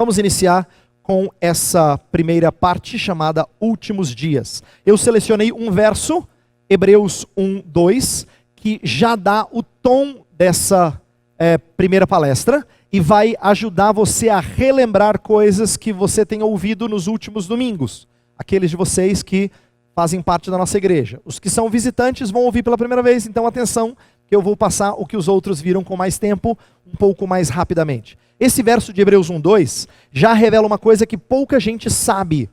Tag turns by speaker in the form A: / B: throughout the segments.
A: Vamos iniciar com essa primeira parte chamada Últimos Dias. Eu selecionei um verso, Hebreus 1, 2, que já dá o tom dessa primeira palestra e vai ajudar você a relembrar coisas que você tem ouvido nos últimos domingos. Aqueles de vocês que fazem parte da nossa igreja. Os que são visitantes vão ouvir pela primeira vez, então atenção, que eu vou passar o que os outros viram com mais tempo, um pouco mais rapidamente. Esse verso de Hebreus 1, 2 já revela uma coisa que pouca gente sabe.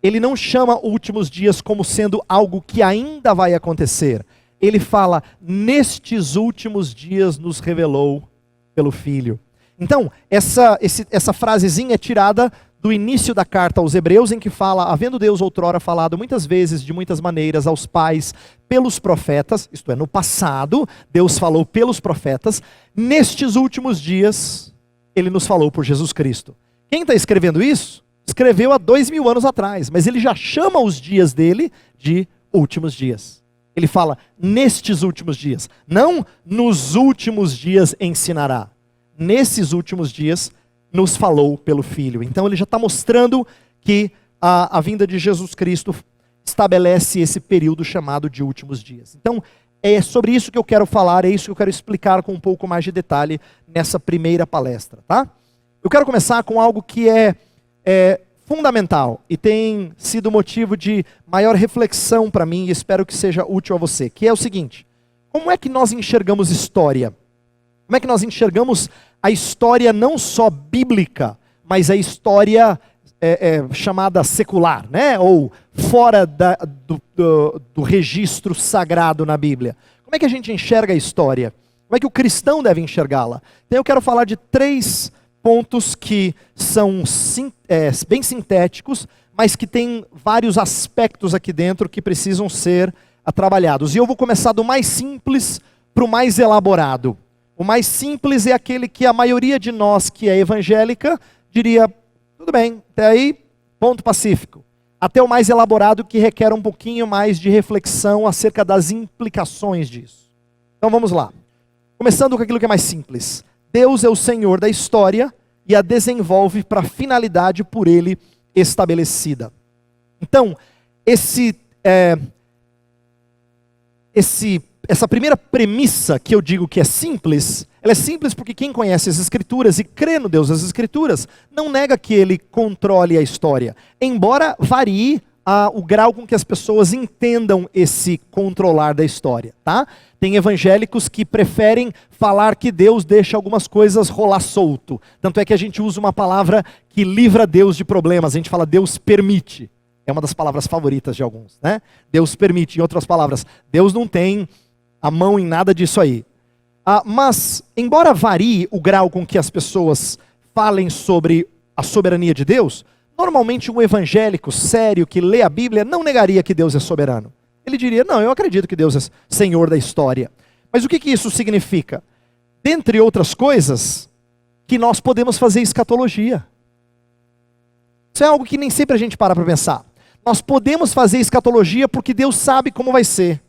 A: Ele não chama últimos dias como sendo algo que ainda vai acontecer. Ele fala, nestes últimos dias nos revelou pelo Filho. Então, essa frasezinha é tirada do início da carta aos Hebreus, em que fala, havendo Deus outrora falado muitas vezes, de muitas maneiras, aos pais, pelos profetas, isto é, no passado, Deus falou pelos profetas, nestes últimos dias, Ele nos falou por Jesus Cristo. Quem está escrevendo isso? Escreveu há 2000 anos atrás, mas ele já chama os dias dele de últimos dias. Ele fala, nestes últimos dias, não nos últimos dias ensinará. Nesses últimos dias nos falou pelo Filho. Então ele já está mostrando que a vinda de Jesus Cristo estabelece esse período chamado de últimos dias. Então é sobre isso que eu quero falar, é isso que eu quero explicar com um pouco mais de detalhe nessa primeira palestra, tá? Eu quero começar com algo que é fundamental e tem sido motivo de maior reflexão para mim e espero que seja útil a você, que é o seguinte: como é que nós enxergamos história? Como é que nós enxergamos a história não só bíblica, mas a história chamada secular, né? Ou fora do registro sagrado na Bíblia? Como é que a gente enxerga a história? Como é que o cristão deve enxergá-la? Então eu quero falar de 3 pontos que são bem sintéticos, mas que têm vários aspectos aqui dentro que precisam ser trabalhados. E eu vou começar do mais simples para o mais elaborado. O mais simples é aquele que a maioria de nós que é evangélica diria, tudo bem, até aí, ponto pacífico. Até o mais elaborado que requer um pouquinho mais de reflexão acerca das implicações disso. Então vamos lá. Começando com aquilo que é mais simples. Deus é o Senhor da história e a desenvolve para a finalidade por Ele estabelecida. Então, essa primeira premissa que eu digo que é simples, ela é simples porque quem conhece as Escrituras e crê no Deus das Escrituras, não nega que Ele controle a história, embora varie o grau com que as pessoas entendam esse controlar da história, tá? Tem evangélicos que preferem falar que Deus deixa algumas coisas rolar solto, tanto é que a gente usa uma palavra que livra Deus de problemas, a gente fala Deus permite, é uma das palavras favoritas de alguns, né? Deus permite, em outras palavras, Deus não tem a mão em nada disso aí. Mas, embora varie o grau com que as pessoas falem sobre a soberania de Deus, normalmente um evangélico sério que lê a Bíblia não negaria que Deus é soberano. Ele diria, não, eu acredito que Deus é Senhor da história. Mas o que isso significa? Dentre outras coisas, que nós podemos fazer escatologia. Isso é algo que nem sempre a gente para pensar. Nós podemos fazer escatologia porque Deus sabe como vai ser.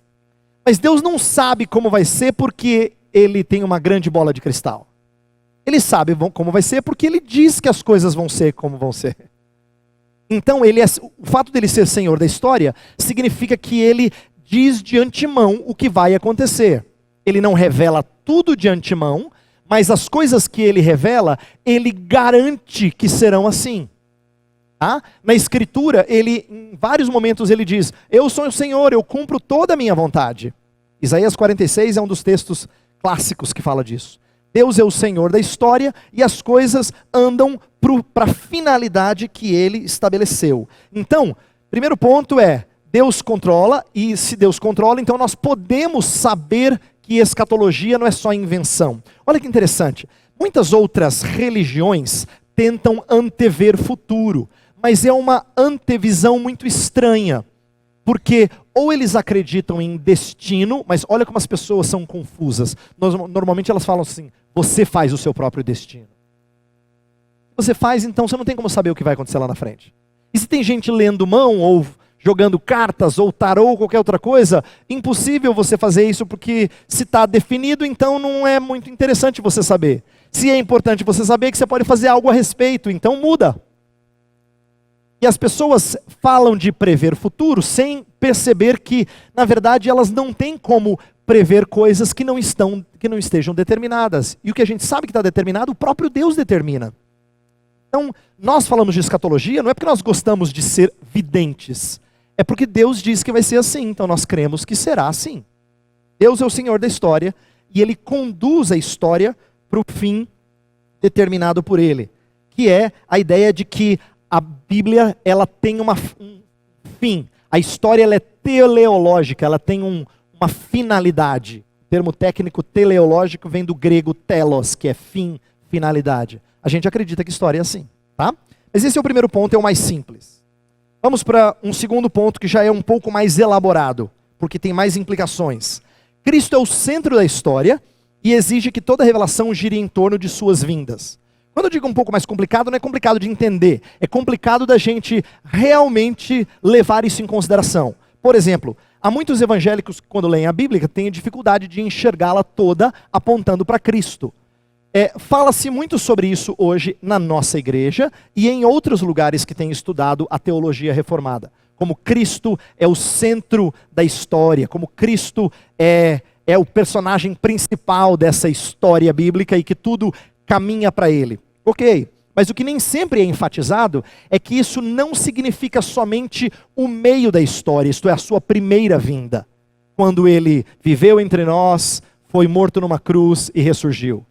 A: Mas Deus não sabe como vai ser porque Ele tem uma grande bola de cristal. Ele sabe como vai ser porque Ele diz que as coisas vão ser como vão ser. Então, o fato dele ser Senhor da história significa que Ele diz de antemão o que vai acontecer. Ele não revela tudo de antemão, mas as coisas que Ele revela, Ele garante que serão assim. Tá? Na Escritura, em vários momentos ele diz, eu sou o Senhor, eu cumpro toda a minha vontade. Isaías 46 é um dos textos clássicos que fala disso. Deus é o Senhor da história e as coisas andam para a finalidade que Ele estabeleceu. Então, primeiro ponto é, Deus controla, e se Deus controla, então nós podemos saber que escatologia não é só invenção. Olha que interessante, muitas outras religiões tentam antever futuro, mas é uma antevisão muito estranha, porque ou eles acreditam em destino, mas olha como as pessoas são confusas. Normalmente elas falam assim, você faz o seu próprio destino. Você faz, então você não tem como saber o que vai acontecer lá na frente. E se tem gente lendo mão, ou jogando cartas, ou tarô, ou qualquer outra coisa, impossível você fazer isso, porque se está definido, então não é muito interessante você saber. Se é importante você saber que você pode fazer algo a respeito, então muda. E as pessoas falam de prever o futuro sem perceber que, na verdade, elas não têm como prever coisas que não estejam determinadas. E o que a gente sabe que está determinado, o próprio Deus determina. Então, nós falamos de escatologia, não é porque nós gostamos de ser videntes, é porque Deus diz que vai ser assim, então nós cremos que será assim. Deus é o Senhor da história, e Ele conduz a história para o fim determinado por Ele, que é a ideia de que a Bíblia ela tem um fim. A história ela é teleológica, ela tem uma finalidade. O termo técnico teleológico vem do grego telos, que é fim, finalidade. A gente acredita que história é assim, tá? Mas esse é o primeiro ponto, é o mais simples. Vamos para um segundo ponto que já é um pouco mais elaborado, porque tem mais implicações. Cristo é o centro da história e exige que toda revelação gire em torno de suas vindas. Quando eu digo um pouco mais complicado, não é complicado de entender, é complicado da gente realmente levar isso em consideração. Por exemplo, há muitos evangélicos que quando leem a Bíblia têm dificuldade de enxergá-la toda apontando para Cristo. Fala-se muito sobre isso hoje na nossa igreja e em outros lugares que têm estudado a teologia reformada. Como Cristo é o centro da história, como Cristo é o personagem principal dessa história bíblica e que tudo caminha para Ele. Ok, mas o que nem sempre é enfatizado é que isso não significa somente o meio da história, isto é, a sua primeira vinda. Quando Ele viveu entre nós, foi morto numa cruz e ressurgiu.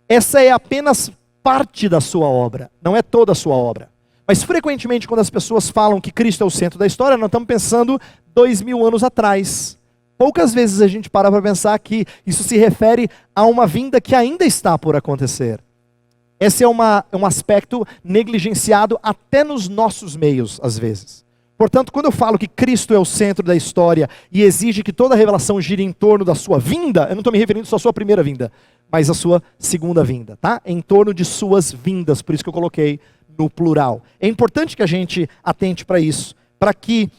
A: Essa é apenas parte da sua obra, não é toda a sua obra. Mas frequentemente quando as pessoas falam que Cristo é o centro da história, nós estamos pensando 2000 anos atrás. Poucas vezes a gente para pensar que isso se refere a uma vinda que ainda está por acontecer. Esse é um aspecto negligenciado até nos nossos meios, às vezes. Portanto, quando eu falo que Cristo é o centro da história e exige que toda a revelação gire em torno da sua vinda, eu não estou me referindo só à sua primeira vinda, mas à sua segunda vinda, tá? Em torno de suas vindas, por isso que eu coloquei no plural. É importante que a gente atente para isso, para que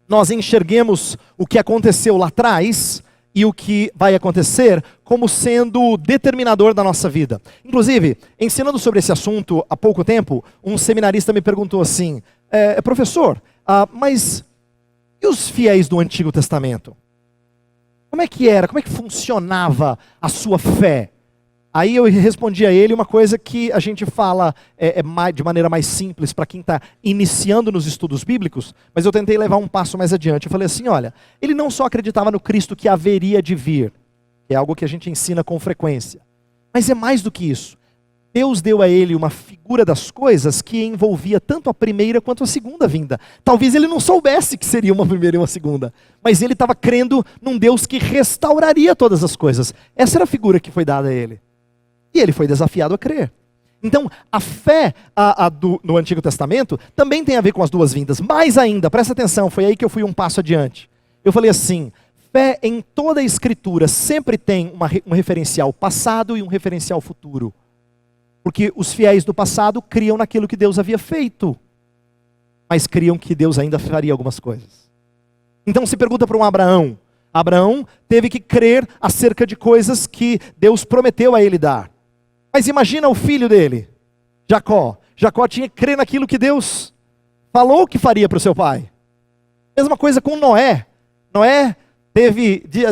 A: nós enxerguemos o que aconteceu lá atrás e o que vai acontecer como sendo determinador da nossa vida. Inclusive, ensinando sobre esse assunto há pouco tempo, um seminarista me perguntou assim, professor, mas e os fiéis do Antigo Testamento? Como é que era? Como é que funcionava a sua fé? Aí eu respondi a ele uma coisa que a gente fala de maneira mais simples para quem está iniciando nos estudos bíblicos, mas eu tentei levar um passo mais adiante. Eu falei assim, olha, ele não só acreditava no Cristo que haveria de vir, que é algo que a gente ensina com frequência, mas é mais do que isso. Deus deu a ele uma figura das coisas que envolvia tanto a primeira quanto a segunda vinda. Talvez ele não soubesse que seria uma primeira e uma segunda, mas ele estava crendo num Deus que restauraria todas as coisas. Essa era a figura que foi dada a ele. E ele foi desafiado a crer. Então, a fé no Antigo Testamento também tem a ver com as duas vindas. Mais ainda, presta atenção, foi aí que eu fui um passo adiante. Eu falei assim, fé em toda a Escritura sempre tem um referencial passado e um referencial futuro. Porque os fiéis do passado criam naquilo que Deus havia feito, mas criam que Deus ainda faria algumas coisas. Então se pergunta para um Abraão. Abraão teve que crer acerca de coisas que Deus prometeu a ele dar. Mas imagina o filho dele, Jacó. Jacó tinha que crer naquilo que Deus falou que faria para o seu pai. Mesma coisa com Noé. Noé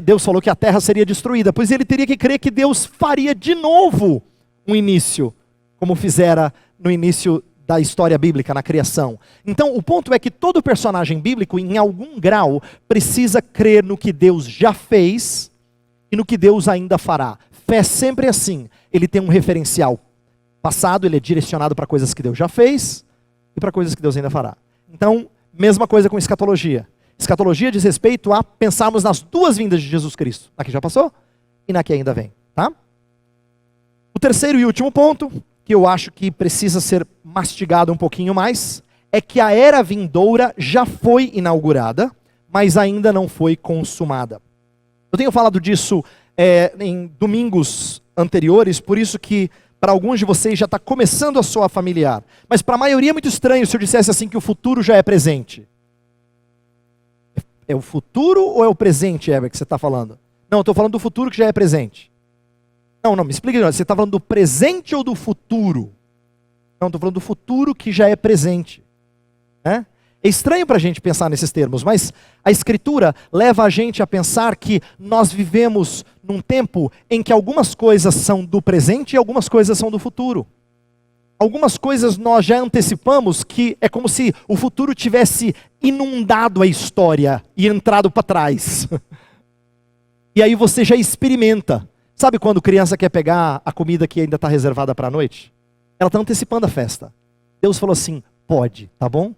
A: Deus falou que a terra seria destruída, pois ele teria que crer que Deus faria de novo um início, como fizera no início da história bíblica, na criação. Então, o ponto é que todo personagem bíblico, em algum grau, precisa crer no que Deus já fez e no que Deus ainda fará. Fé sempre é assim. Ele tem um referencial passado, ele é direcionado para coisas que Deus já fez e para coisas que Deus ainda fará. Então, mesma coisa com escatologia. Escatologia diz respeito a pensarmos nas duas vindas de Jesus Cristo. Na que já passou e na que ainda vem. Tá? O terceiro e último ponto, que eu acho que precisa ser mastigado um pouquinho mais, é que a era vindoura já foi inaugurada, mas ainda não foi consumada. Eu tenho falado disso em domingos anteriores, por isso que para alguns de vocês já está começando a soar familiar. Mas para a maioria é muito estranho se eu dissesse assim que o futuro já é presente. É o futuro ou é o presente, Heber, que você está falando? Não, eu estou falando do futuro que já é presente. Não, me explica, você está falando do presente ou do futuro? Não, estou falando do futuro que já é presente. É estranho para a gente pensar nesses termos, mas a Escritura leva a gente a pensar que nós vivemos num tempo em que algumas coisas são do presente e algumas coisas são do futuro. Algumas coisas nós já antecipamos que é como se o futuro tivesse inundado a história e entrado para trás. E aí você já experimenta. Sabe quando criança quer pegar a comida que ainda está reservada para a noite? Ela está antecipando a festa. Deus falou assim, pode, tá bom?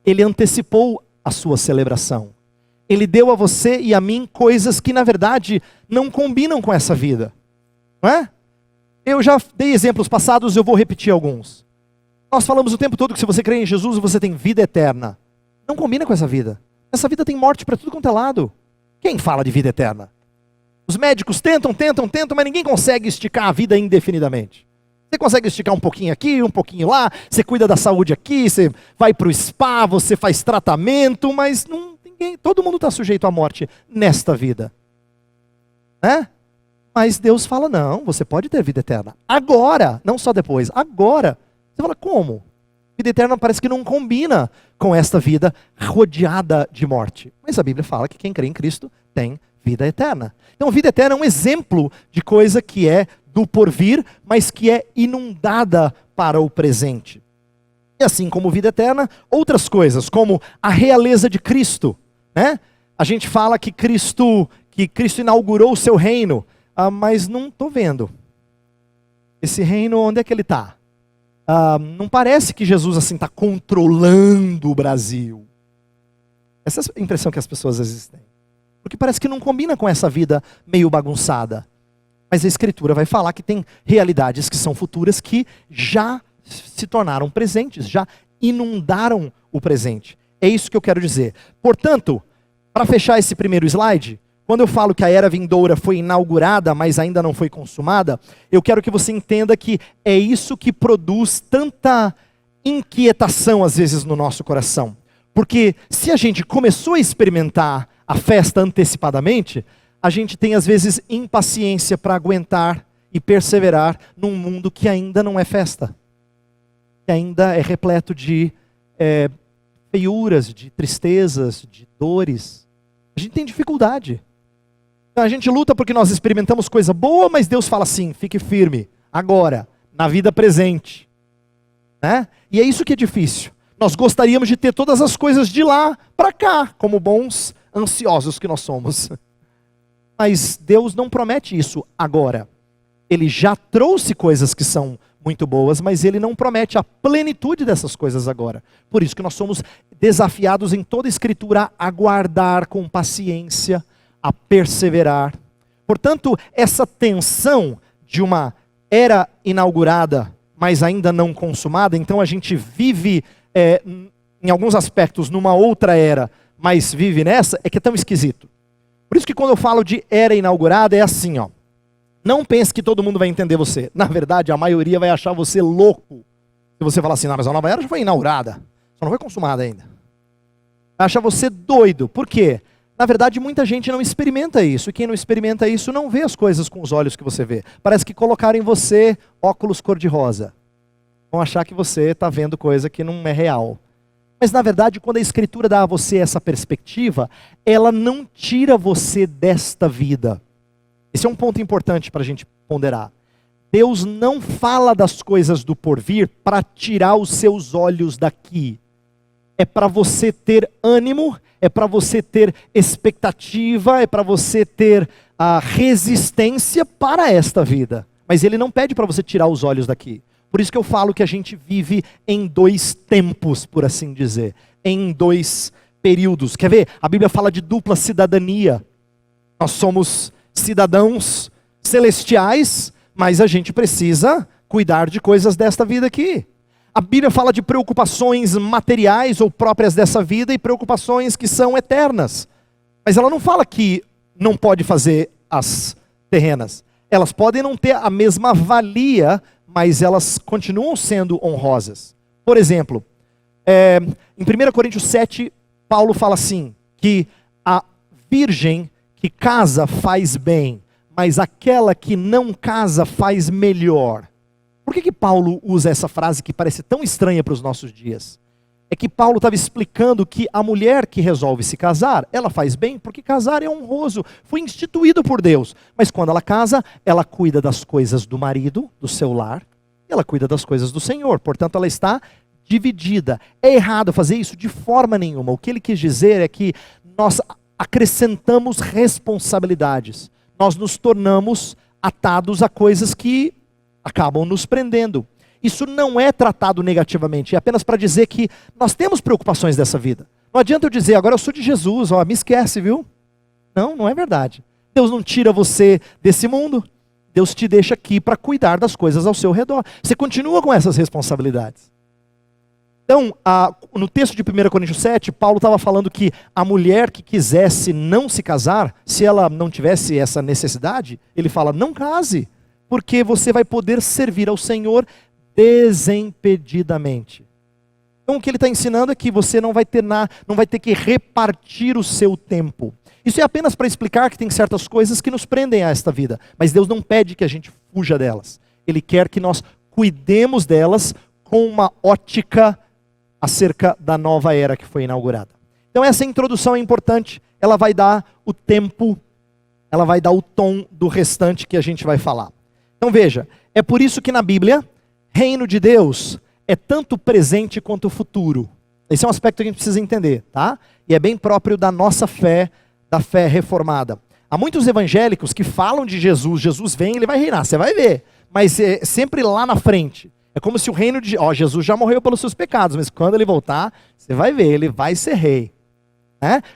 A: Ele antecipou a sua celebração. Ele deu a você e a mim coisas que na verdade não combinam com essa vida. Não é? Eu já dei exemplos passados, eu vou repetir alguns. Nós falamos o tempo todo que se você crê em Jesus, você tem vida eterna. Não combina com essa vida. Essa vida tem morte para tudo quanto é lado. Quem fala de vida eterna? Os médicos tentam, mas ninguém consegue esticar a vida indefinidamente. Você consegue esticar um pouquinho aqui, um pouquinho lá, você cuida da saúde aqui, você vai para o spa, você faz tratamento, mas todo mundo está sujeito à morte nesta vida. Né? Mas Deus fala, não, você pode ter vida eterna. Agora, não só depois, agora. Você fala, como? Vida eterna parece que não combina com esta vida rodeada de morte. Mas a Bíblia fala que quem crê em Cristo tem vida eterna. Então, vida eterna é um exemplo de coisa que é do porvir, mas que é inundada para o presente. E assim como vida eterna, outras coisas, como a realeza de Cristo. Né? A gente fala que Cristo inaugurou o seu reino. Mas não estou vendo. Esse reino, onde é que ele está? Não parece que Jesus assim está controlando o Brasil. Essa é a impressão que as pessoas às vezes têm. Porque parece que não combina com essa vida meio bagunçada. Mas a Escritura vai falar que tem realidades que são futuras que já se tornaram presentes, já inundaram o presente. É isso que eu quero dizer. Portanto, para fechar esse primeiro slide, quando eu falo que a era vindoura foi inaugurada, mas ainda não foi consumada, eu quero que você entenda que é isso que produz tanta inquietação às vezes no nosso coração. Porque se a gente começou a experimentar a festa antecipadamente, a gente tem às vezes impaciência para aguentar e perseverar num mundo que ainda não é festa. Que ainda é repleto de feiuras, de tristezas, de dores. A gente tem dificuldade. A gente luta porque nós experimentamos coisa boa, mas Deus fala assim, fique firme, agora, na vida presente. Né? E é isso que é difícil. Nós gostaríamos de ter todas as coisas de lá para cá, como bons ansiosos que nós somos. Mas Deus não promete isso agora. Ele já trouxe coisas que são muito boas, mas Ele não promete a plenitude dessas coisas agora. Por isso que nós somos desafiados em toda a Escritura a aguardar com paciência, a perseverar. Portanto, essa tensão de uma era inaugurada, mas ainda não consumada, então a gente vive, em alguns aspectos, numa outra era, mas vive nessa, é que é tão esquisito. Por isso que quando eu falo de era inaugurada, é assim, ó. Não pense que todo mundo vai entender você. Na verdade, a maioria vai achar você louco. Se você falar assim, não, mas a nova era já foi inaugurada, só não foi consumada ainda. Vai achar você doido. Por quê? Na verdade, muita gente não experimenta isso. E quem não experimenta isso não vê as coisas com os olhos que você vê. Parece que colocaram em você óculos cor-de-rosa. Vão achar que você está vendo coisa que não é real. Mas na verdade, quando a Escritura dá a você essa perspectiva, ela não tira você desta vida. Esse é um ponto importante para a gente ponderar. Deus não fala das coisas do porvir para tirar os seus olhos daqui. É para você ter ânimo, é para você ter expectativa, é para você ter a resistência para esta vida. Mas Ele não pede para você tirar os olhos daqui. Por isso que eu falo que a gente vive em dois tempos, por assim dizer. Em dois períodos. Quer ver? A Bíblia fala de dupla cidadania. Nós somos cidadãos celestiais, mas a gente precisa cuidar de coisas desta vida aqui. A Bíblia fala de preocupações materiais ou próprias dessa vida e preocupações que são eternas. Mas ela não fala que não pode fazer as terrenas. Elas podem não ter a mesma valia, mas elas continuam sendo honrosas. Por exemplo, em 1 Coríntios 7, Paulo fala assim, que a virgem que casa faz bem, mas aquela que não casa faz melhor. Por que Paulo usa essa frase que parece tão estranha para os nossos dias? É que Paulo estava explicando que a mulher que resolve se casar, ela faz bem, porque casar é honroso, foi instituído por Deus. Mas quando ela casa, ela cuida das coisas do marido, do seu lar, e ela cuida das coisas do Senhor. Portanto, ela está dividida. É errado fazer isso de forma nenhuma. O que ele quis dizer é que nós acrescentamos responsabilidades. Nós nos tornamos atados a coisas que acabam nos prendendo. Isso não é tratado negativamente, é apenas para dizer que nós temos preocupações dessa vida. Não adianta eu dizer, agora eu sou de Jesus, ó, me esquece, viu? Não, não é verdade. Deus não tira você desse mundo. Deus te deixa aqui para cuidar das coisas ao seu redor. Você continua com essas responsabilidades. Então, no texto de 1 Coríntios 7, Paulo estava falando que a mulher que quisesse não se casar, se ela não tivesse essa necessidade, ele fala, não case, porque você vai poder servir ao Senhor desimpedidamente. Então o que ele está ensinando é que você não vai ter que repartir o seu tempo. Isso é apenas para explicar que tem certas coisas que nos prendem a esta vida, mas Deus não pede que a gente fuja delas. Ele quer que nós cuidemos delas com uma ótica acerca da nova era que foi inaugurada. Então essa introdução é importante, ela vai dar o tempo, ela vai dar o tom do restante que a gente vai falar. Então veja, é por isso que na Bíblia, reino de Deus é tanto presente quanto futuro. Esse é um aspecto que a gente precisa entender, tá? E é bem próprio da nossa fé, da fé reformada. Há muitos evangélicos que falam de Jesus, Jesus vem, ele vai reinar, você vai ver, mas é sempre lá na frente. É como se o reino de... Jesus já morreu pelos seus pecados, mas quando ele voltar, você vai ver, ele vai ser rei.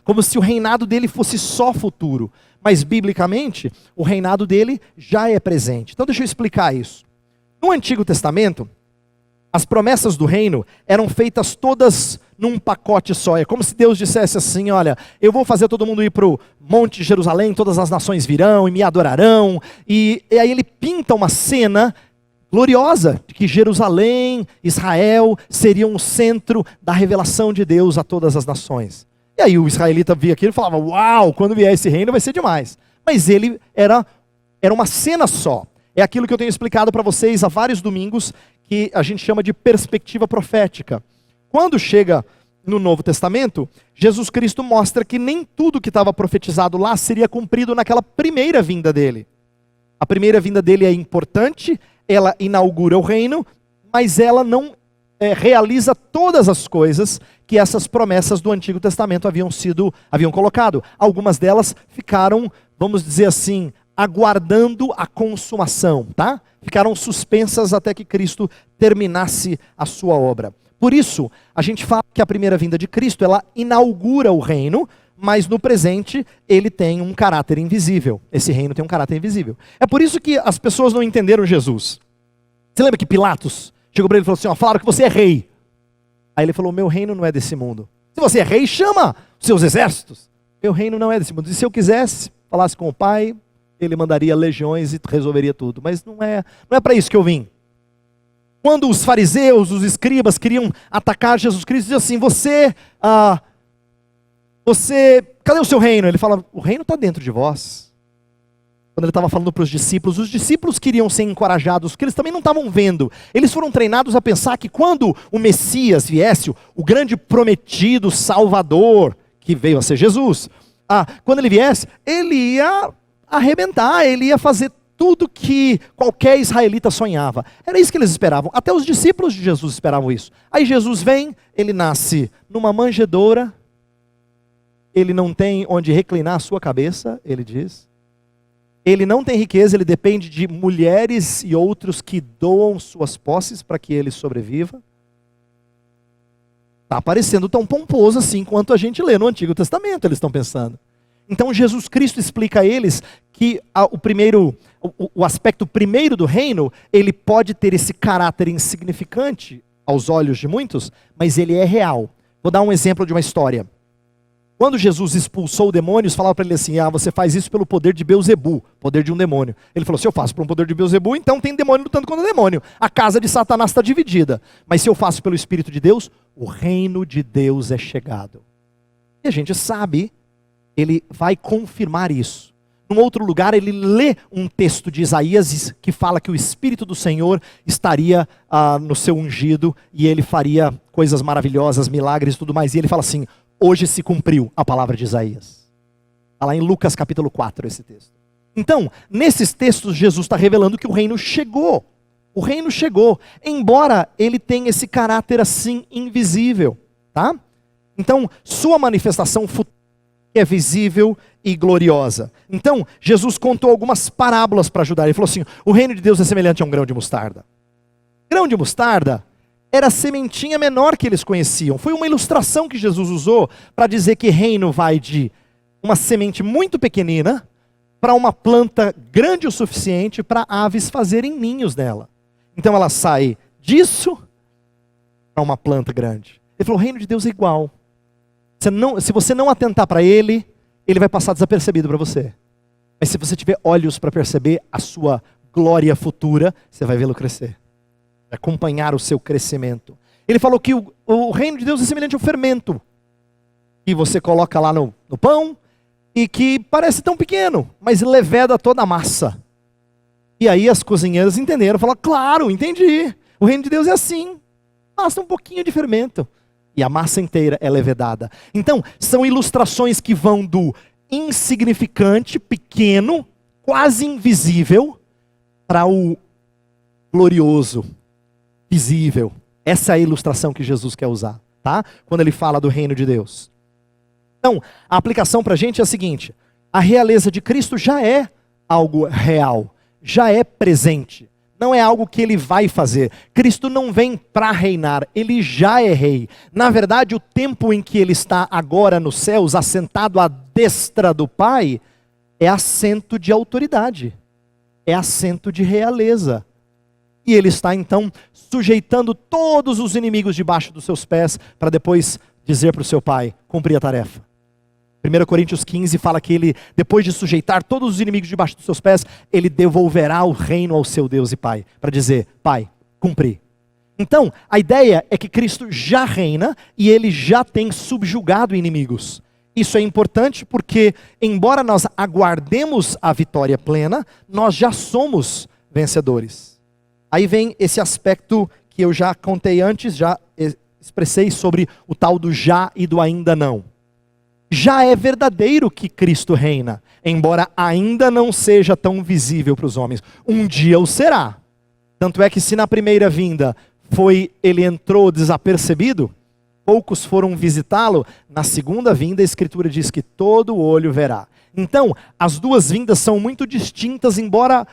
A: Como se o reinado dele fosse só futuro. Mas biblicamente, o reinado dele já é presente. Então deixa eu explicar isso. No Antigo Testamento, as promessas do reino eram feitas todas num pacote só. É como se Deus dissesse assim, olha, eu vou fazer todo mundo ir para o Monte de Jerusalém, todas as nações virão e me adorarão. E aí ele pinta uma cena gloriosa de que Jerusalém, Israel, seriam o centro da revelação de Deus a todas as nações. E aí o israelita via aquilo e falava, uau, quando vier esse reino vai ser demais. Mas ele era uma cena só. É aquilo que eu tenho explicado para vocês há vários domingos, que a gente chama de perspectiva profética. Quando chega no Novo Testamento, Jesus Cristo mostra que nem tudo que estava profetizado lá seria cumprido naquela primeira vinda dele. A primeira vinda dele é importante, ela inaugura o reino, mas ela não realiza todas as coisas que essas promessas do Antigo Testamento haviam colocado. Algumas delas ficaram, vamos dizer assim, aguardando a consumação, tá? Ficaram suspensas até que Cristo terminasse a sua obra. Por isso, a gente fala que a primeira vinda de Cristo, ela inaugura o reino, mas no presente ele tem um caráter invisível. Esse reino tem um caráter invisível. É por isso que as pessoas não entenderam Jesus. Você lembra que Pilatos chegou para ele e falou assim, falaram que você é rei. Aí ele falou, meu reino não é desse mundo. Se você é rei, chama os seus exércitos. Meu reino não é desse mundo. E se eu quisesse, falasse com o Pai, ele mandaria legiões e resolveria tudo. Mas não é para isso que eu vim. Quando os fariseus, os escribas queriam atacar Jesus Cristo, diziam assim, cadê o seu reino? Ele fala, o reino está dentro de vós. Quando ele estava falando para os discípulos queriam ser encorajados, porque eles também não estavam vendo. Eles foram treinados a pensar que quando o Messias viesse, o grande prometido Salvador, que veio a ser Jesus, quando ele viesse, ele ia arrebentar, ele ia fazer tudo que qualquer israelita sonhava. Era isso que eles esperavam. Até os discípulos de Jesus esperavam isso. Aí Jesus vem, ele nasce numa manjedoura, ele não tem onde reclinar a sua cabeça, ele diz. Ele não tem riqueza, ele depende de mulheres e outros que doam suas posses para que ele sobreviva. Está parecendo tão pomposo assim quanto a gente lê no Antigo Testamento, eles estão pensando. Então Jesus Cristo explica a eles que o aspecto primeiro do reino, ele pode ter esse caráter insignificante aos olhos de muitos, mas ele é real. Vou dar um exemplo de uma história. Quando Jesus expulsou demônios, falava para ele assim, você faz isso pelo poder de Beelzebu, poder de um demônio. Ele falou, se eu faço pelo poder de Beelzebu, então tem demônio lutando contra demônio. A casa de Satanás está dividida. Mas se eu faço pelo Espírito de Deus, o reino de Deus é chegado. E a gente sabe, ele vai confirmar isso. num outro lugar ele lê um texto de Isaías que fala que o Espírito do Senhor estaria no seu ungido e ele faria coisas maravilhosas, milagres e tudo mais. E ele fala assim, hoje se cumpriu a palavra de Isaías. Está lá em Lucas capítulo 4 esse texto. Então, nesses textos Jesus está revelando que o reino chegou. O reino chegou, embora ele tenha esse caráter assim invisível, tá? Então, sua manifestação futura é visível e gloriosa. Então, Jesus contou algumas parábolas para ajudar. Ele falou assim, o reino de Deus é semelhante a um grão de mostarda. Grão de mostarda era a sementinha menor que eles conheciam. Foi uma ilustração que Jesus usou para dizer que reino vai de uma semente muito pequenina para uma planta grande o suficiente para aves fazerem ninhos nela. Então ela sai disso para uma planta grande. Ele falou, o reino de Deus é igual. Se você não atentar para ele, ele vai passar desapercebido para você. Mas se você tiver olhos para perceber a sua glória futura, você vai vê-lo crescer. Vai acompanhar o seu crescimento. Ele falou que o reino de Deus é semelhante ao fermento. Que você coloca lá no pão e que parece tão pequeno, mas leveda toda a massa. E aí as cozinheiras entenderam, falaram, claro, entendi. O reino de Deus é assim. Basta um pouquinho de fermento. E a massa inteira é levedada. Então, são ilustrações que vão do insignificante, pequeno, quase invisível, para o glorioso, visível. Essa é a ilustração que Jesus quer usar, tá? Quando ele fala do reino de Deus. Então, a aplicação para a gente é a seguinte, a realeza de Cristo já é algo real, já é presente. Não é algo que ele vai fazer. Cristo não vem para reinar, ele já é rei. Na verdade, o tempo em que ele está agora nos céus, assentado à destra do Pai, é assento de autoridade, é assento de realeza. E ele está então sujeitando todos os inimigos debaixo dos seus pés, para depois dizer para o seu Pai, cumprir a tarefa. 1 Coríntios 15 fala que ele, depois de sujeitar todos os inimigos debaixo dos seus pés, ele devolverá o reino ao seu Deus e Pai, para dizer, Pai, cumpri. Então, a ideia é que Cristo já reina e ele já tem subjugado inimigos. Isso é importante porque, embora nós aguardemos a vitória plena, nós já somos vencedores. Aí vem esse aspecto que eu já contei antes, já expressei sobre o tal do já e do ainda não. Já é verdadeiro que Cristo reina, embora ainda não seja tão visível para os homens. Um dia o será. Tanto é que se na primeira vinda ele entrou desapercebido, poucos foram visitá-lo, na segunda vinda a Escritura diz que todo olho verá. Então, as duas vindas são muito distintas, embora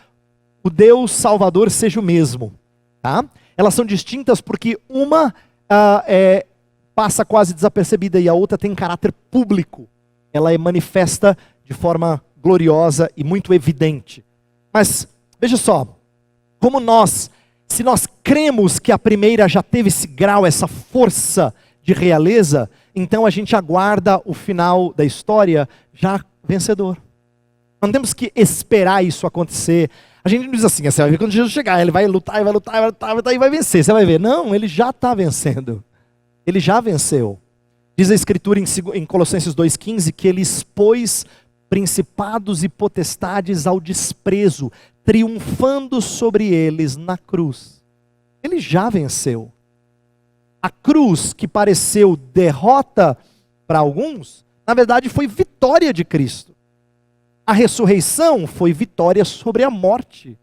A: o Deus Salvador seja o mesmo. Tá? Elas são distintas porque uma passa quase desapercebida e a outra tem caráter público. Ela é manifesta de forma gloriosa e muito evidente. Mas, veja só, se nós cremos que a primeira já teve esse grau, essa força de realeza, então a gente aguarda o final da história já vencedor. Não temos que esperar isso acontecer. A gente não diz assim, você vai ver quando Jesus chegar, ele vai lutar, e vai vencer. Você vai ver. Não, ele já está vencendo. Ele já venceu. Diz a Escritura em Colossenses 2,15 que ele expôs principados e potestades ao desprezo, triunfando sobre eles na cruz. Ele já venceu. A cruz que pareceu derrota para alguns, na verdade foi vitória de Cristo. A ressurreição foi vitória sobre a morte.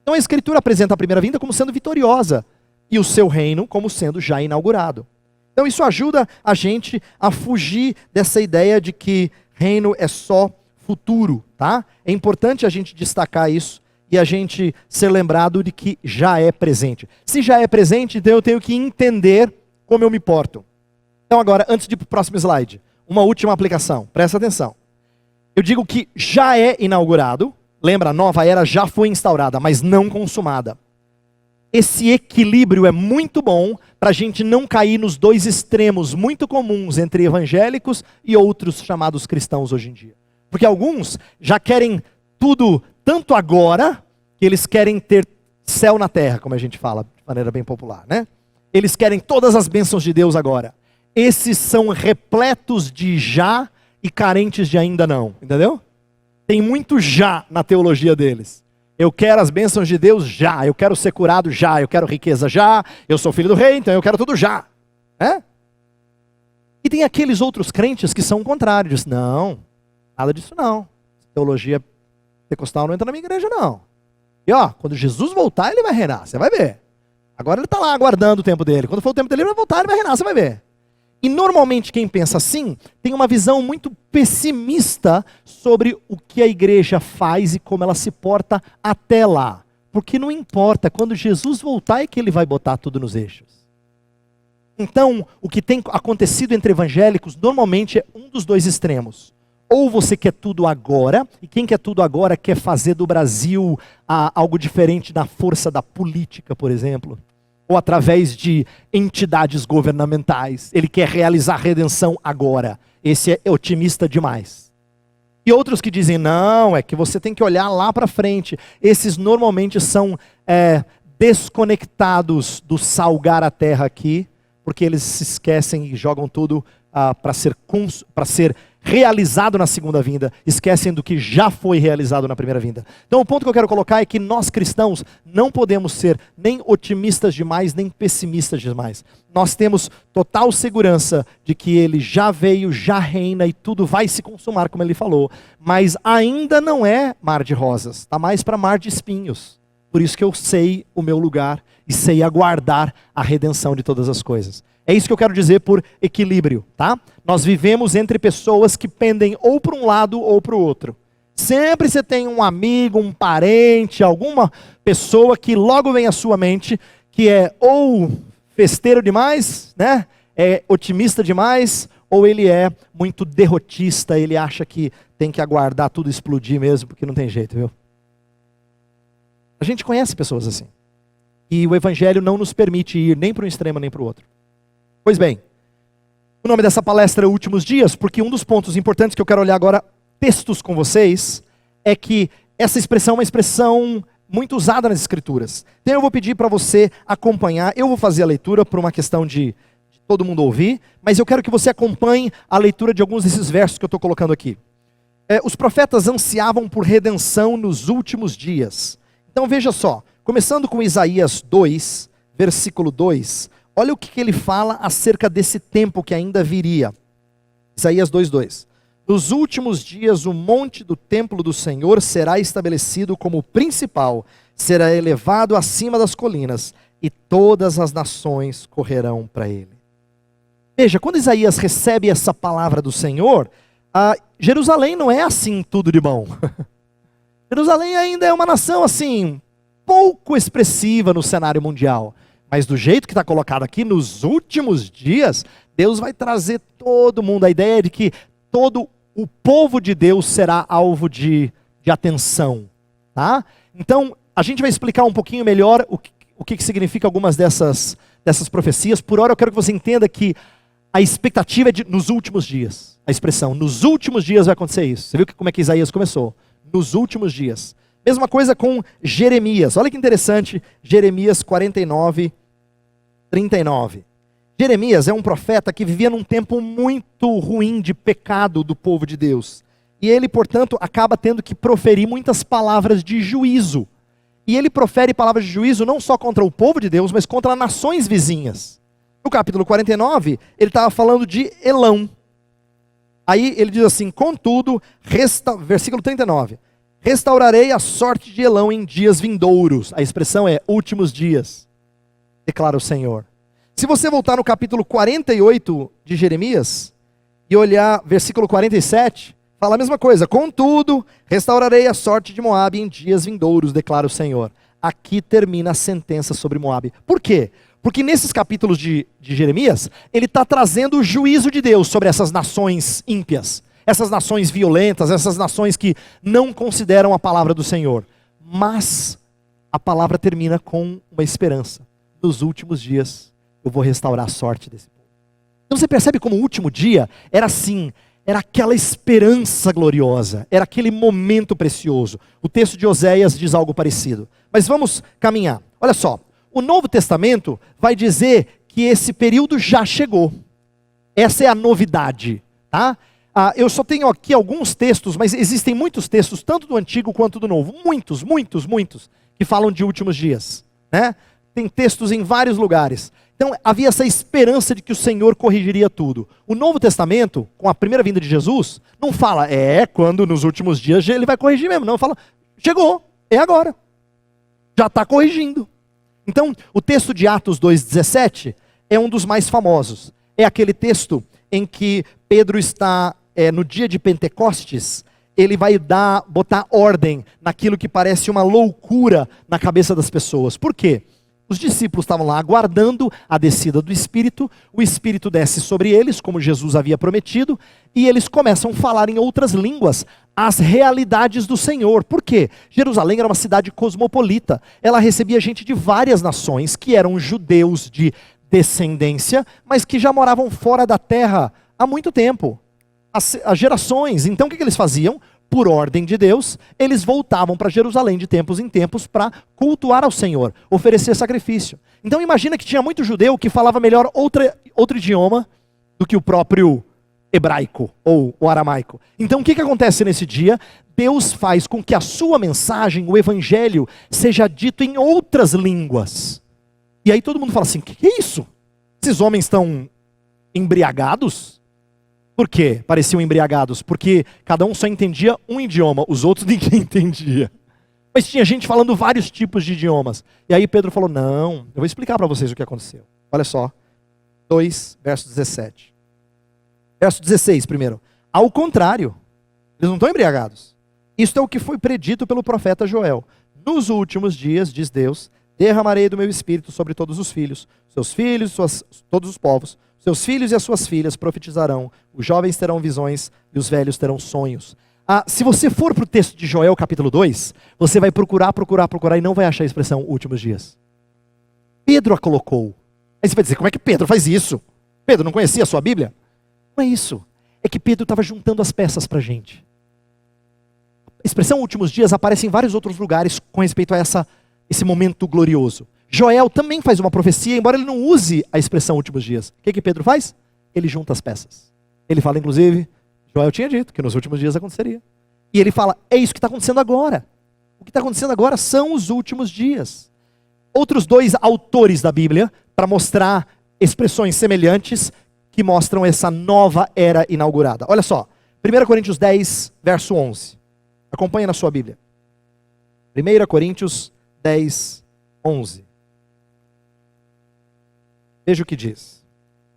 A: Então a Escritura apresenta a primeira vinda como sendo vitoriosa e o seu reino como sendo já inaugurado. Então isso ajuda a gente a fugir dessa ideia de que reino é só futuro, tá? É importante a gente destacar isso e a gente ser lembrado de que já é presente. Se já é presente, então eu tenho que entender como eu me porto. Então agora, antes de ir para o próximo slide, uma última aplicação, presta atenção. Eu digo que já é inaugurado, lembra, a nova era já foi instaurada, mas não consumada. Esse equilíbrio é muito bom para a gente não cair nos dois extremos muito comuns entre evangélicos e outros chamados cristãos hoje em dia. Porque alguns já querem tudo tanto agora, que eles querem ter céu na terra, como a gente fala de maneira bem popular, né? Eles querem todas as bênçãos de Deus agora. Esses são repletos de já e carentes de ainda não, entendeu? Tem muito já na teologia deles. Eu quero as bênçãos de Deus já, eu quero ser curado já, eu quero riqueza já, eu sou filho do rei, então eu quero tudo já. E tem aqueles outros crentes que são contrários. Não, nada disso não. Teologia pentecostal não entra na minha igreja não. E quando Jesus voltar, ele vai reinar, você vai ver. Agora ele está lá aguardando o tempo dele. Quando for o tempo dele, ele vai voltar, ele vai reinar, você vai ver. E normalmente quem pensa assim, tem uma visão muito pessimista sobre o que a igreja faz e como ela se porta até lá. Porque não importa, quando Jesus voltar é que ele vai botar tudo nos eixos. Então, o que tem acontecido entre evangélicos, normalmente é um dos dois extremos. Ou você quer tudo agora, e quem quer tudo agora quer fazer do Brasil algo diferente na força da política, por exemplo. Ou através de entidades governamentais. Ele quer realizar a redenção agora. Esse é otimista demais. E outros que dizem, não, é que você tem que olhar lá para frente. Esses normalmente são desconectados do salgar a terra aqui, porque eles se esquecem e jogam tudo para ser realizado na segunda vinda, esquecem do que já foi realizado na primeira vinda. Então o ponto que eu quero colocar é que nós cristãos não podemos ser nem otimistas demais, nem pessimistas demais. Nós temos total segurança de que ele já veio, já reina e tudo vai se consumar, como ele falou. Mas ainda não é mar de rosas, está mais para mar de espinhos. Por isso que eu sei o meu lugar e sei aguardar a redenção de todas as coisas. É isso que eu quero dizer por equilíbrio, tá? Nós vivemos entre pessoas que pendem ou para um lado ou para o outro. Sempre você tem um amigo, um parente, alguma pessoa que logo vem à sua mente, que é ou festeiro demais, né? É otimista demais, ou ele é muito derrotista, ele acha que tem que aguardar tudo explodir mesmo, porque não tem jeito, viu? A gente conhece pessoas assim. E o evangelho não nos permite ir nem para um extremo nem para o outro. Pois bem, o nome dessa palestra é Últimos Dias, porque um dos pontos importantes que eu quero olhar agora, textos com vocês, é que essa expressão é uma expressão muito usada nas Escrituras. Então eu vou pedir para você acompanhar, eu vou fazer a leitura por uma questão de todo mundo ouvir, mas eu quero que você acompanhe a leitura de alguns desses versos que eu estou colocando aqui. Os profetas ansiavam por redenção nos últimos dias. Então veja só, começando com Isaías 2, versículo 2, olha o que ele fala acerca desse tempo que ainda viria. Isaías 2:2. Nos últimos dias o monte do templo do Senhor será estabelecido como principal, será elevado acima das colinas, e todas as nações correrão para ele. Veja, quando Isaías recebe essa palavra do Senhor, Jerusalém não é assim tudo de bom. Jerusalém ainda é uma nação assim, pouco expressiva no cenário mundial. Mas do jeito que está colocado aqui, nos últimos dias, Deus vai trazer todo mundo. A ideia é de que todo o povo de Deus será alvo de atenção. Tá? Então, a gente vai explicar um pouquinho melhor o que significa algumas dessas profecias. Por hora, eu quero que você entenda que a expectativa é nos últimos dias. A expressão, nos últimos dias vai acontecer isso. Você viu como é que Isaías começou? Nos últimos dias. Mesma coisa com Jeremias. Olha que interessante, Jeremias 49, 39. Jeremias é um profeta que vivia num tempo muito ruim de pecado do povo de Deus. E ele, portanto, acaba tendo que proferir muitas palavras de juízo. E ele profere palavras de juízo não só contra o povo de Deus, mas contra nações vizinhas. No capítulo 49, ele estava falando de Elão. Aí ele diz assim, contudo, versículo 39. Restaurarei a sorte de Elão em dias vindouros. A expressão é últimos dias, declara o Senhor. Se você voltar no capítulo 48 de Jeremias e olhar versículo 47, fala a mesma coisa. Contudo, restaurarei a sorte de Moabe em dias vindouros, declara o Senhor. Aqui termina a sentença sobre Moabe. Por quê? Porque nesses capítulos de Jeremias, ele está trazendo o juízo de Deus sobre essas nações ímpias. Essas nações violentas, essas nações que não consideram a palavra do Senhor. Mas a palavra termina com uma esperança. Nos últimos dias eu vou restaurar a sorte desse povo. Então você percebe como o último dia era assim, era aquela esperança gloriosa, era aquele momento precioso. O texto de Oséias diz algo parecido. Mas vamos caminhar. Olha só, o Novo Testamento vai dizer que esse período já chegou. Essa é a novidade, tá? Eu só tenho aqui alguns textos, mas existem muitos textos, tanto do Antigo quanto do Novo. Muitos, que falam de últimos dias, né? Tem textos em vários lugares. Então havia essa esperança de que o Senhor corrigiria tudo. O Novo Testamento, com a primeira vinda de Jesus, não fala, quando nos últimos dias ele vai corrigir mesmo. Não, fala, chegou, é agora. Já está corrigindo. Então, o texto de Atos 2,17 é um dos mais famosos. É aquele texto em que Pedro está, no dia de Pentecostes, ele vai botar ordem naquilo que parece uma loucura na cabeça das pessoas. Por quê? Os discípulos estavam lá aguardando a descida do Espírito, o Espírito desce sobre eles, como Jesus havia prometido, e eles começam a falar em outras línguas as realidades do Senhor. Por quê? Jerusalém era uma cidade cosmopolita, ela recebia gente de várias nações, que eram judeus de descendência, mas que já moravam fora da terra há muito tempo, há gerações. Então o que eles faziam? Por ordem de Deus, eles voltavam para Jerusalém de tempos em tempos para cultuar ao Senhor, oferecer sacrifício. Então imagina que tinha muito judeu que falava melhor outro idioma do que o próprio hebraico ou o aramaico. Então o que acontece nesse dia? Deus faz com que a sua mensagem, o evangelho, seja dito em outras línguas. E aí todo mundo fala assim, que é isso? Esses homens estão embriagados? Por quê? Pareciam embriagados. Porque cada um só entendia um idioma, os outros ninguém entendia. Mas tinha gente falando vários tipos de idiomas. E aí Pedro falou, não, eu vou explicar para vocês o que aconteceu. Olha só, 2, verso 17. Verso 16 primeiro. Ao contrário, eles não estão embriagados. Isto é o que foi predito pelo profeta Joel. Nos últimos dias, diz Deus, derramarei do meu espírito sobre todos os filhos, seus filhos, todos os povos. Seus filhos e as suas filhas profetizarão, os jovens terão visões e os velhos terão sonhos. Se você for para o texto de Joel capítulo 2, você vai procurar e não vai achar a expressão últimos dias. Pedro a colocou. Aí você vai dizer, como é que Pedro faz isso? Pedro não conhecia a sua Bíblia? Não é isso. É que Pedro estava juntando as peças para a gente. A expressão últimos dias aparece em vários outros lugares com respeito a esse momento glorioso. Joel também faz uma profecia, embora ele não use a expressão últimos dias. O que Pedro faz? Ele junta as peças. Ele fala, inclusive, Joel tinha dito que nos últimos dias aconteceria. E ele fala, é isso que está acontecendo agora. O que está acontecendo agora são os últimos dias. Outros dois autores da Bíblia, para mostrar expressões semelhantes, que mostram essa nova era inaugurada. Olha só, 1 Coríntios 10, verso 11. Acompanha na sua Bíblia. 1 Coríntios 10, 11. Veja o que diz.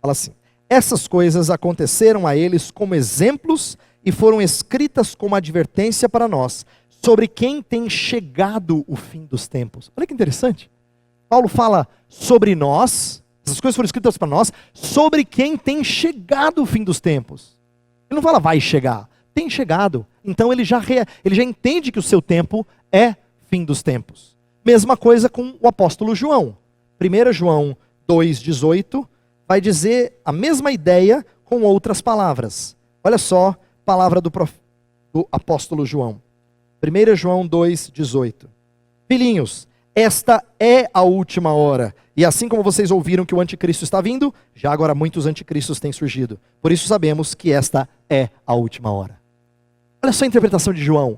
A: Fala assim, essas coisas aconteceram a eles como exemplos e foram escritas como advertência para nós, sobre quem tem chegado o fim dos tempos. Olha que interessante. Paulo fala sobre nós, essas coisas foram escritas para nós, sobre quem tem chegado o fim dos tempos. Ele não fala vai chegar, tem chegado. Então ele já entende que o seu tempo é fim dos tempos. Mesma coisa com o apóstolo João. 1 João 2,18 vai dizer a mesma ideia com outras palavras. Olha só, palavra do apóstolo João. 1 João 2,18. Filhinhos, esta é a última hora. E assim como vocês ouviram que o anticristo está vindo, já agora muitos anticristos têm surgido. Por isso sabemos que esta é a última hora. Olha só a interpretação de João.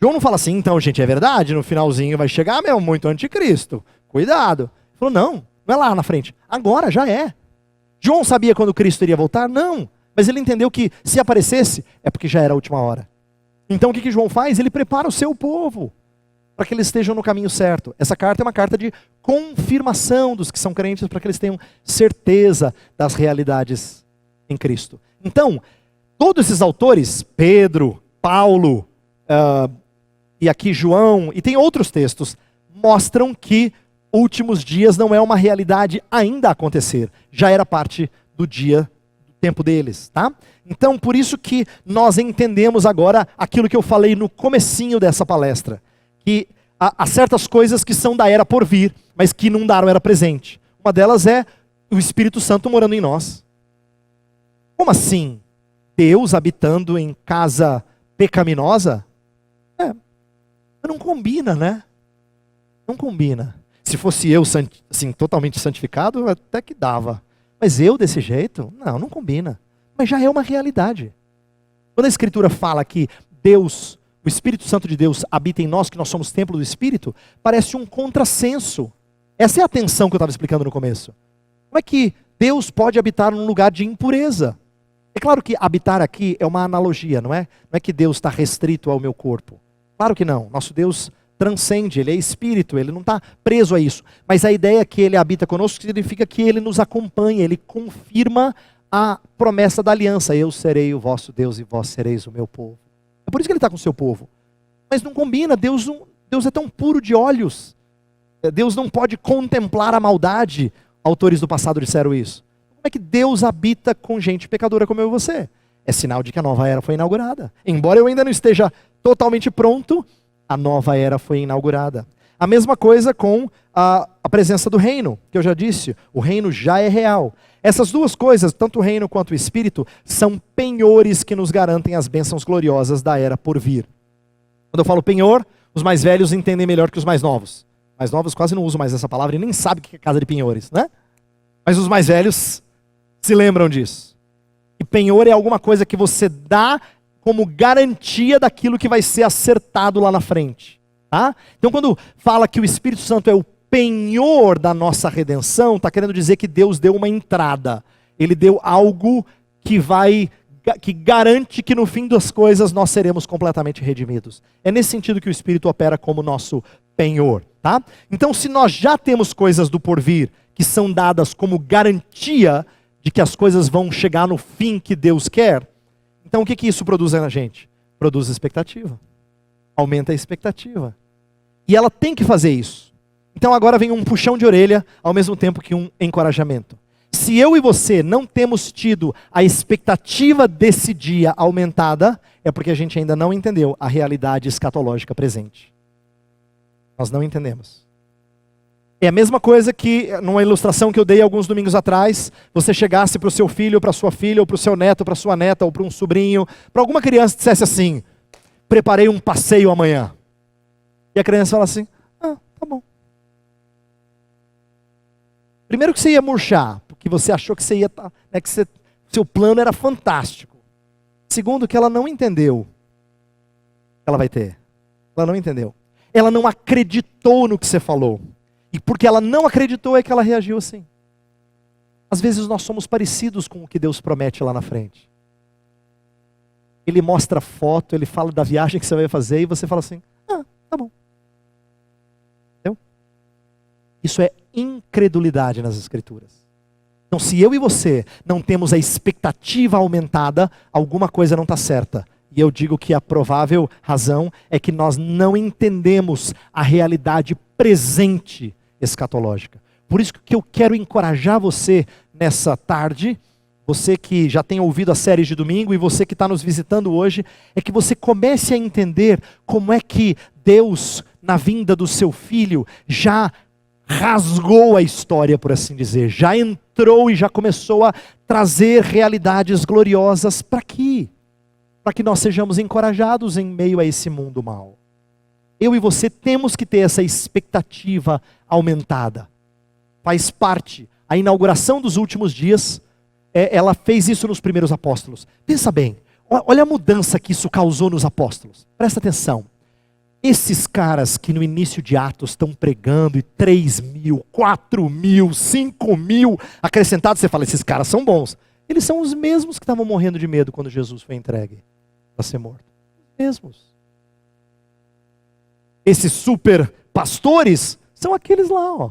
A: João não fala assim, então gente, é verdade, no finalzinho vai chegar mesmo muito anticristo. Cuidado. Ele falou, não é lá na frente, agora já é. João sabia quando Cristo iria voltar? Não. Mas ele entendeu que se aparecesse, é porque já era a última hora. Então o que João faz? Ele prepara o seu povo para que eles estejam no caminho certo. Essa carta é uma carta de confirmação dos que são crentes, para que eles tenham certeza das realidades em Cristo. Então, todos esses autores, Pedro, Paulo, e aqui João, e tem outros textos, mostram que últimos dias não é uma realidade ainda a acontecer. Já era parte do tempo deles, tá? Então, por isso que nós entendemos agora aquilo que eu falei no comecinho dessa palestra. Que há certas coisas que são da era por vir, mas que não daram era presente. Uma delas é o Espírito Santo morando em nós. Como assim? Deus habitando em casa pecaminosa? Não combina, né? Não combina. Se fosse eu assim, totalmente santificado, até que dava. Mas eu desse jeito? Não combina. Mas já é uma realidade. Quando a Escritura fala que Deus, o Espírito Santo de Deus habita em nós, que nós somos templo do Espírito, parece um contrassenso. Essa é a tensão que eu estava explicando no começo. Como é que Deus pode habitar num lugar de impureza? É claro que habitar aqui é uma analogia, não é? Não é que Deus está restrito ao meu corpo. Claro que não. Nosso Deus transcende, Ele é Espírito, Ele não está preso a isso. Mas a ideia que Ele habita conosco significa que Ele nos acompanha, Ele confirma a promessa da aliança. Eu serei o vosso Deus e vós sereis o meu povo. É por isso que Ele está com o seu povo. Mas não combina, Deus é tão puro de olhos. Deus não pode contemplar a maldade. Autores do passado disseram isso. Como é que Deus habita com gente pecadora como eu e você? É sinal de que a nova era foi inaugurada. Embora eu ainda não esteja totalmente pronto, a nova era foi inaugurada. A mesma coisa com a presença do reino, que eu já disse, o reino já é real. Essas duas coisas, tanto o reino quanto o espírito, são penhores que nos garantem as bênçãos gloriosas da era por vir. Quando eu falo penhor, os mais velhos entendem melhor que os mais novos. Mais novos quase não usam mais essa palavra e nem sabem o que é casa de penhores, né? Mas os mais velhos se lembram disso. E penhor é alguma coisa que você dá como garantia daquilo que vai ser acertado lá na frente. Tá? Então quando fala que o Espírito Santo é o penhor da nossa redenção, está querendo dizer que Deus deu uma entrada. Ele deu algo que garante que no fim das coisas nós seremos completamente redimidos. É nesse sentido que o Espírito opera como nosso penhor. Tá? Então se nós já temos coisas do porvir que são dadas como garantia de que as coisas vão chegar no fim que Deus quer, então o que isso produz na gente? Produz expectativa. Aumenta a expectativa. E ela tem que fazer isso. Então agora vem um puxão de orelha, ao mesmo tempo que um encorajamento. Se eu e você não temos tido a expectativa desse dia aumentada, é porque a gente ainda não entendeu a realidade escatológica presente. Nós não entendemos. É a mesma coisa que, numa ilustração que eu dei alguns domingos atrás, você chegasse para o seu filho, para a sua filha, ou para o seu neto, para a sua neta, ou para um sobrinho, para alguma criança, dissesse assim: preparei um passeio amanhã. E a criança fala assim: ah, tá bom. Primeiro que você ia murchar, porque você achou que você ia, né, que seu plano era fantástico. Segundo que ela não entendeu que ela vai ter. Ela não entendeu. Ela não acreditou no que você falou. E porque ela não acreditou é que ela reagiu assim. Às vezes nós somos parecidos com o que Deus promete lá na frente. Ele mostra foto, ele fala da viagem que você vai fazer e você fala assim: ah, tá bom. Entendeu? Isso é incredulidade nas Escrituras. Então se eu e você não temos a expectativa aumentada, alguma coisa não está certa. E eu digo que a provável razão é que nós não entendemos a realidade presente escatológica. Por isso que eu quero encorajar você nessa tarde, você que já tem ouvido a série de domingo e você que está nos visitando hoje, é que você comece a entender como é que Deus, na vinda do seu Filho, já rasgou a história, por assim dizer, já entrou e já começou a trazer realidades gloriosas para aqui, para que nós sejamos encorajados em meio a esse mundo mau. Eu e você temos que ter essa expectativa aumentada. Faz parte. A inauguração dos últimos dias, ela fez isso nos primeiros apóstolos. Pensa bem, olha a mudança que isso causou nos apóstolos. Presta atenção. Esses caras que no início de Atos estão pregando e 3.000, 4.000, 5.000 acrescentados, você fala, esses caras são bons. Eles são os mesmos que estavam morrendo de medo quando Jesus foi entregue para ser morto. Os mesmos. Esses super pastores são aqueles lá, ó.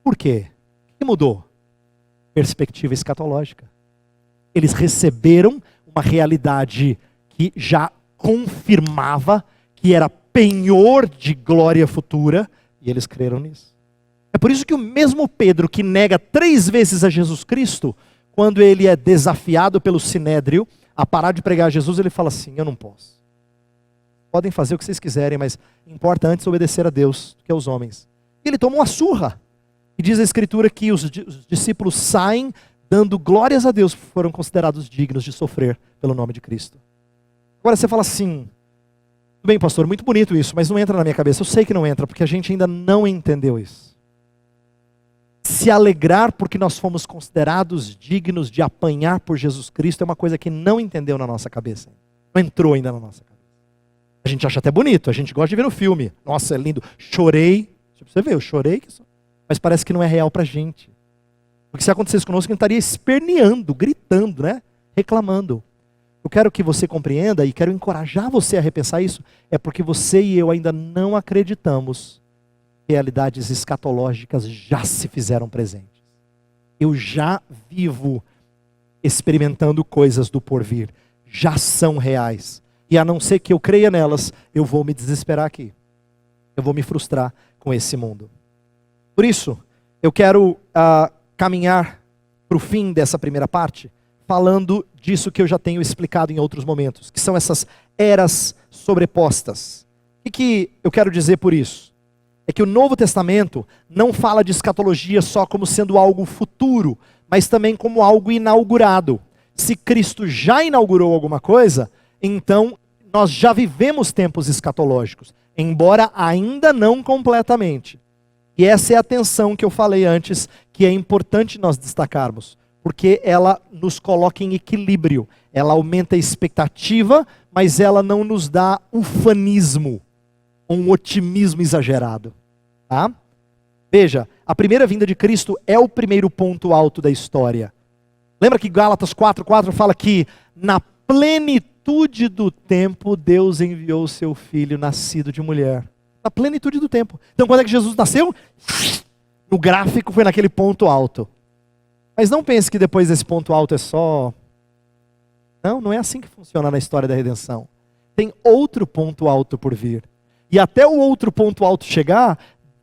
A: Por quê? O que mudou? Perspectiva escatológica. Eles receberam uma realidade que já confirmava que era penhor de glória futura, e eles creram nisso. É por isso que o mesmo Pedro que nega 3 vezes a Jesus Cristo, quando ele é desafiado pelo Sinédrio a parar de pregar a Jesus, ele fala assim: eu não posso. Podem fazer o que vocês quiserem, mas importa antes obedecer a Deus do que aos homens. E ele toma uma surra. E diz a Escritura que os discípulos saem dando glórias a Deus, foram considerados dignos de sofrer pelo nome de Cristo. Agora você fala assim: tudo bem, pastor, muito bonito isso, mas não entra na minha cabeça. Eu sei que não entra, porque a gente ainda não entendeu isso. se alegrar porque nós fomos considerados dignos de apanhar por Jesus Cristo é uma coisa que não entendeu na nossa cabeça. Não entrou ainda na nossa cabeça. A gente acha até bonito, a gente gosta de ver no filme. Nossa, é lindo. Chorei. Você vê, eu chorei. Mas parece que não é real pra gente. Porque se acontecesse conosco, a gente estaria esperneando, gritando, né? Reclamando. Eu quero que você compreenda e quero encorajar você a repensar isso. É porque você e eu ainda não acreditamos que realidades escatológicas já se fizeram presentes. Eu já vivo experimentando coisas do porvir. Já são reais. E a não ser que eu creia nelas, eu vou me desesperar aqui. Eu vou me frustrar com esse mundo. Por isso, eu quero caminhar para o fim dessa primeira parte, falando disso que eu já tenho explicado em outros momentos, que são essas eras sobrepostas. O que eu quero dizer por isso? É que o Novo Testamento não fala de escatologia só como sendo algo futuro, mas também como algo inaugurado. Se Cristo já inaugurou alguma coisa, então nós já vivemos tempos escatológicos, embora ainda não completamente. E essa é a tensão que eu falei antes, que é importante nós destacarmos, porque ela nos coloca em equilíbrio, ela aumenta a expectativa, mas ela não nos dá ufanismo, um otimismo exagerado. Tá? Veja, a primeira vinda de Cristo é o primeiro ponto alto da história. Lembra que Gálatas 4:4 fala que na plenitude do tempo Deus enviou o seu filho nascido de mulher. Na plenitude do tempo. Então quando é que Jesus nasceu? No gráfico foi naquele ponto alto. Mas não pense que depois desse ponto alto é só... Não é assim que funciona na história da redenção. Tem outro ponto alto por vir. E até o outro ponto alto chegar,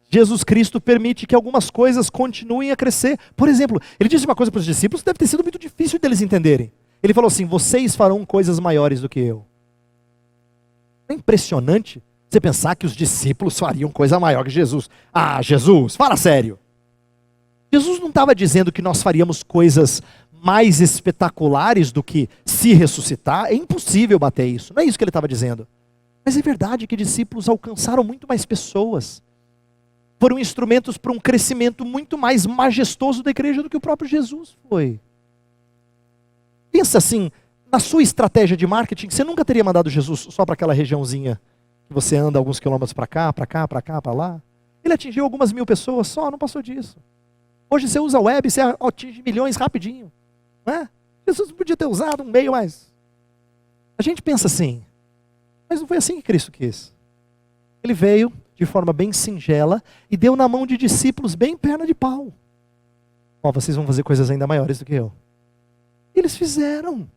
A: Jesus Cristo permite que algumas coisas continuem a crescer. Por exemplo, ele disse uma coisa para os discípulos que deve ter sido muito difícil deles entenderem. Ele falou assim: vocês farão coisas maiores do que eu. É impressionante você pensar que os discípulos fariam coisa maior que Jesus. Ah, Jesus, fala sério. Jesus não estava dizendo que nós faríamos coisas mais espetaculares do que se ressuscitar. É impossível bater isso. Não é isso que ele estava dizendo. Mas é verdade que discípulos alcançaram muito mais pessoas. Foram instrumentos para um crescimento muito mais majestoso da igreja do que o próprio Jesus foi. Pensa assim, na sua estratégia de marketing, você nunca teria mandado Jesus só para aquela regiãozinha que você anda alguns quilômetros para cá, para cá, para cá, para lá. Ele atingiu algumas mil pessoas só, não passou disso. Hoje você usa a web, você atinge milhões rapidinho. Não é? Jesus podia ter usado um meio mais. A gente pensa assim, mas não foi assim que Cristo quis. Ele veio de forma bem singela e deu na mão de discípulos bem perna de pau. Ó, vocês vão fazer coisas ainda maiores do que eu. E eles fizeram.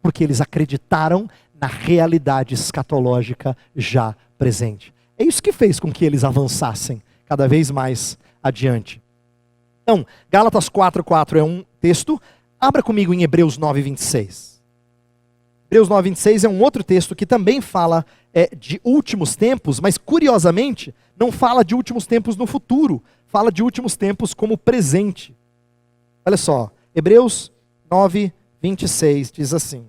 A: Porque eles acreditaram na realidade escatológica já presente. É isso que fez com que eles avançassem cada vez mais adiante. Então, Gálatas 4:4 é um texto. Abra comigo em Hebreus 9:26. Hebreus 9:26 é um outro texto que também fala de últimos tempos, mas curiosamente não fala de últimos tempos no futuro, fala de últimos tempos como presente. Olha só, Hebreus 9:26 diz assim: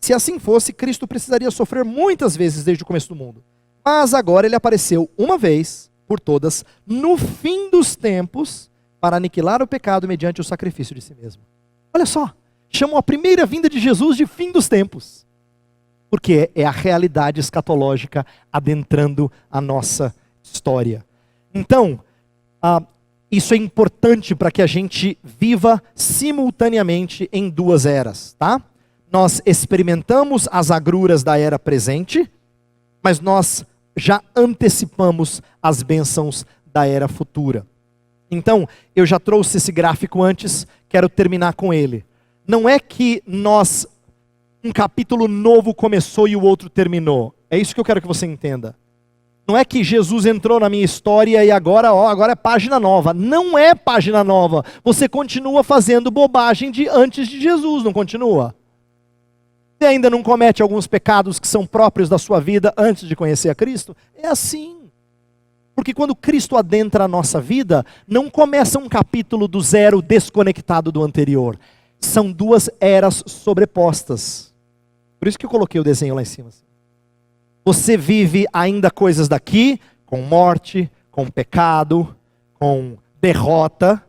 A: se assim fosse, Cristo precisaria sofrer muitas vezes desde o começo do mundo. Mas agora ele apareceu uma vez por todas, no fim dos tempos, para aniquilar o pecado mediante o sacrifício de si mesmo. Olha só, chamam a primeira vinda de Jesus de fim dos tempos. Porque é a realidade escatológica adentrando a nossa história. Então, isso é importante para que a gente viva simultaneamente em duas eras, tá? Nós experimentamos as agruras da era presente, mas nós já antecipamos as bênçãos da era futura. Então, eu já trouxe esse gráfico antes, quero terminar com ele. Não é que um capítulo novo começou e o outro terminou. É isso que eu quero que você entenda. Não é que Jesus entrou na minha história e agora é página nova. Não é página nova. Você continua fazendo bobagem de antes de Jesus, não continua? Você ainda não comete alguns pecados que são próprios da sua vida antes de conhecer a Cristo? É assim. Porque quando Cristo adentra a nossa vida, não começa um capítulo do zero desconectado do anterior. São duas eras sobrepostas. Por isso que eu coloquei o desenho lá em cima. Você vive ainda coisas daqui, com morte, com pecado, com derrota,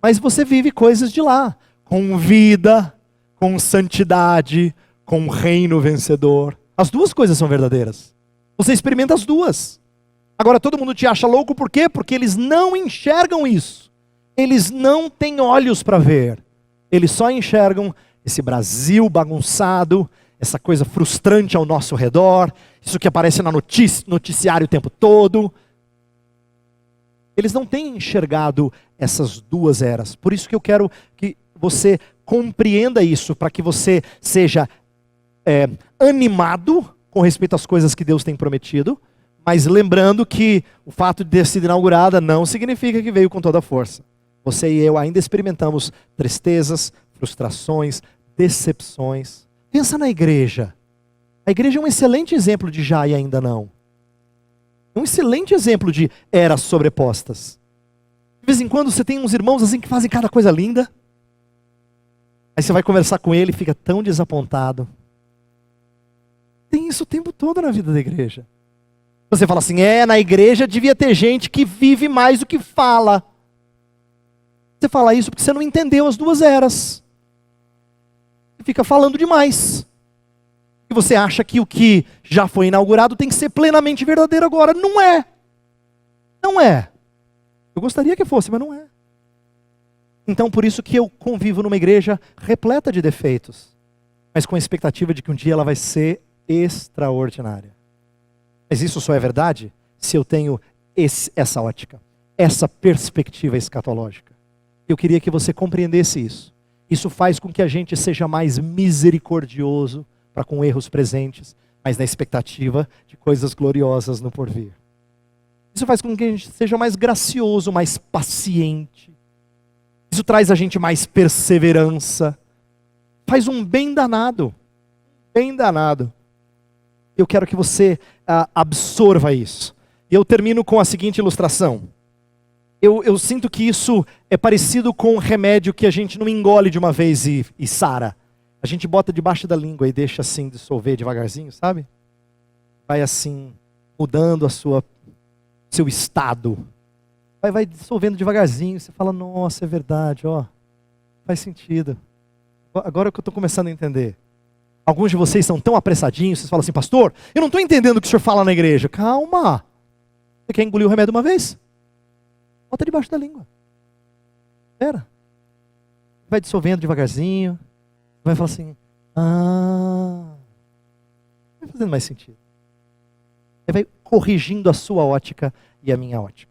A: Mas você vive coisas de lá, com vida, com santidade, com reino vencedor. As duas coisas são verdadeiras. Você experimenta as duas. Agora todo mundo te acha louco, por quê? Porque eles não enxergam isso. Eles não têm olhos para ver. Eles só enxergam esse Brasil bagunçado, essa coisa frustrante ao nosso redor, isso que aparece na noticiário o tempo todo. Eles não têm enxergado essas duas eras. Por isso que eu quero que você compreenda isso, para que você seja animado com respeito às coisas que Deus tem prometido, mas lembrando que o fato de ter sido inaugurada não significa que veio com toda a força. Você e eu ainda experimentamos tristezas, frustrações, decepções. Pensa na igreja. A igreja é um excelente exemplo de já e ainda não. Um excelente exemplo de eras sobrepostas. De vez em quando você tem uns irmãos assim que fazem cada coisa linda. Aí você vai conversar com ele e fica tão desapontado. Tem isso o tempo todo na vida da igreja. Você fala assim, na igreja devia ter gente que vive mais do que fala. Você fala isso porque você não entendeu as duas eras. Você fica falando demais. E você acha que o que já foi inaugurado tem que ser plenamente verdadeiro agora. Não é. Não é. Eu gostaria que fosse, mas não é. Então por isso que eu convivo numa igreja repleta de defeitos, mas com a expectativa de que um dia ela vai ser extraordinária. Mas isso só é verdade se eu tenho essa ótica, essa perspectiva escatológica. Eu queria que você compreendesse isso. Isso faz com que a gente seja mais misericordioso para com erros presentes, mas na expectativa de coisas gloriosas no porvir. Isso faz com que a gente seja mais gracioso, mais paciente. Isso traz a gente mais perseverança. Faz um bem danado. Bem danado. Eu quero que você absorva isso. E eu termino com a seguinte ilustração. Eu sinto que isso é parecido com um remédio que a gente não engole de uma vez e sara. A gente bota debaixo da língua e deixa assim dissolver devagarzinho, sabe? Vai assim, mudando seu estado. Vai dissolvendo devagarzinho. Você fala, nossa, é verdade, ó. Faz sentido. Agora que eu estou começando a entender. Alguns de vocês são tão apressadinhos, vocês falam assim, pastor, eu não estou entendendo o que o senhor fala na igreja. Calma. Você quer engolir o remédio uma vez? Bota debaixo da língua. Espera. Vai dissolvendo devagarzinho. Vai falar assim, vai fazendo mais sentido. Aí vai corrigindo a sua ótica e a minha ótica.